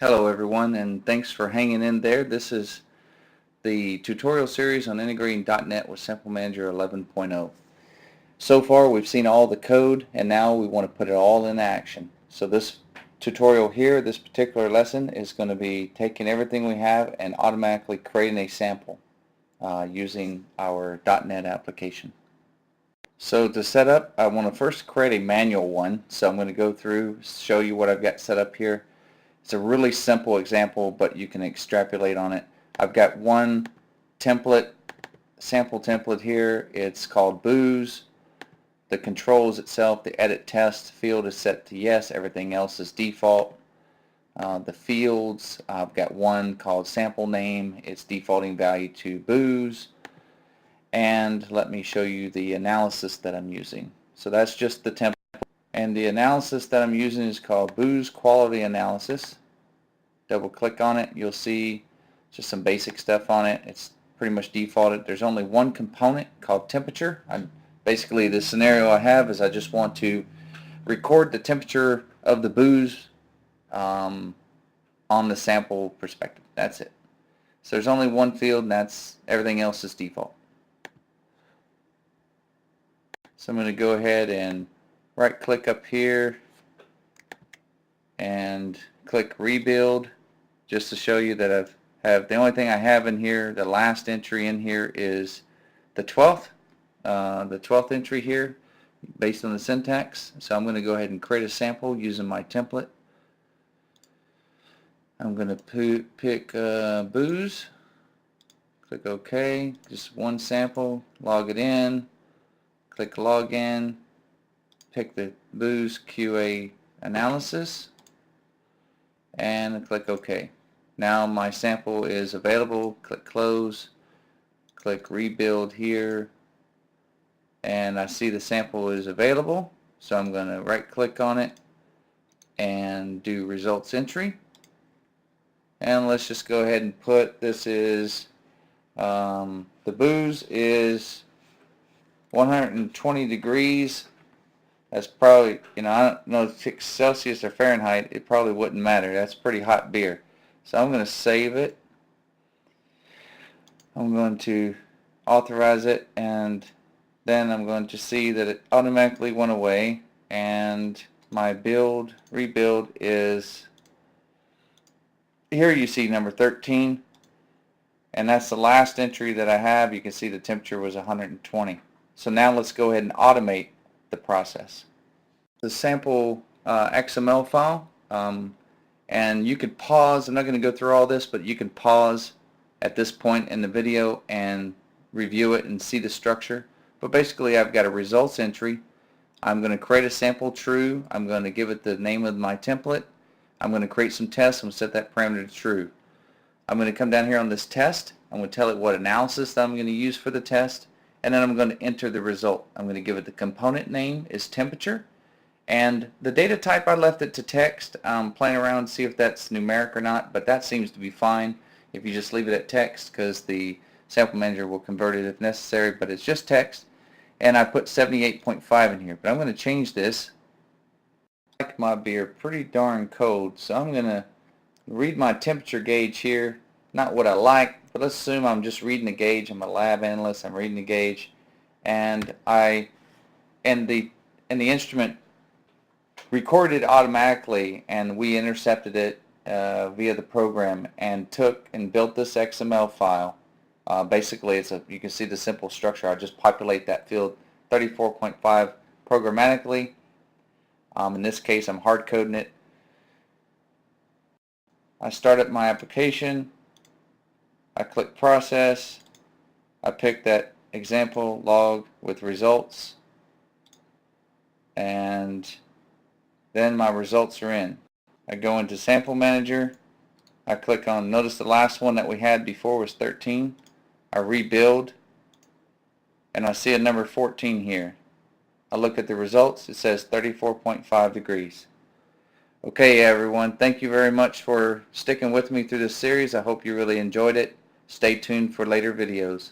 Hello everyone, and thanks for hanging in there. This is the tutorial series on integrating .NET with SampleManager 11.0. So far we've seen all the code, and now we want to put it all in action. So this tutorial here, this particular lesson, is going to be taking everything we have and automatically creating a sample using our .NET application. So to set up, I want to first create a manual one. So I'm going to go through, show you what I've got set up here. It's a really simple example, but you can extrapolate on it. I've got one template, sample template here. It's called booze. The controls itself, the edit test field is set to yes. Everything else is default. The fields, I've got one called sample name. It's defaulting value to booze. And let me show you the analysis that I'm using. So that's just the template. And the analysis that I'm using is called Booze Quality Analysis. Double click on it, you'll see just some basic stuff on it. It's pretty much defaulted. There's only one component called temperature. Basically the scenario I have is I just want to record the temperature of the booze on the sample perspective. That's it. So there's only one field, and that's everything else is default. So I'm going to go ahead and right click up here and click rebuild, just to show you that the only thing I have in here, the last entry in here is the 12th entry here based on the syntax. So I'm going to go ahead and create a sample using my template. I'm going to pick booze, click OK, just one sample, log it in, click login, pick the booze QA analysis, and click OK. Now my sample is available. Click close, click rebuild here, and I see the sample is available, so I'm going to right click on it and do results entry. And let's just go ahead and put this is the booze is 120 degrees. That's probably, I don't know if it's Celsius or Fahrenheit, it probably wouldn't matter. That's pretty hot beer. So I'm going to save it. I'm going to authorize it, and then I'm going to see that it automatically went away, and my rebuild is, here you see number 13, and that's the last entry that I have. You can see the temperature was 120. So now let's go ahead and automate the process. The sample XML file, and you could pause. I'm not going to go through all this, but you can pause at this point in the video and review it and see the structure. But basically I've got a results entry. I'm going to create a sample true. I'm going to give it the name of my template. I'm going to create some tests. I'm going to set that parameter to true. I'm going to come down here on this test. I'm going to tell it what analysis that I'm going to use for the test, and then I'm going to enter the result. I'm going to give it the component name is temperature, and the data type I left it to text. I'm playing around to see if that's numeric or not, but that seems to be fine if you just leave it at text, because the SampleManager will convert it if necessary, but it's just text. And I put 78.5 in here, but I'm going to change this. I like my beer pretty darn cold, so I'm going to read my temperature gauge here. Not what I like, but let's assume I'm just reading the gauge. I'm a lab analyst. I'm reading the gauge, and the instrument recorded automatically, and we intercepted it via the program and took and built this XML file. Basically, you can see the simple structure. I just populate that field 34.5 programmatically. In this case, I'm hard coding it. I start up my application. I click process. I pick that example log with results, and then my results are in. I go into SampleManager. I click on, notice the last one that we had before was 13. I rebuild, and I see a number 14 here. I look at the results. It says 34.5 degrees. Okay, everyone, thank you very much for sticking with me through this series. I hope you really enjoyed it. Stay tuned for later videos.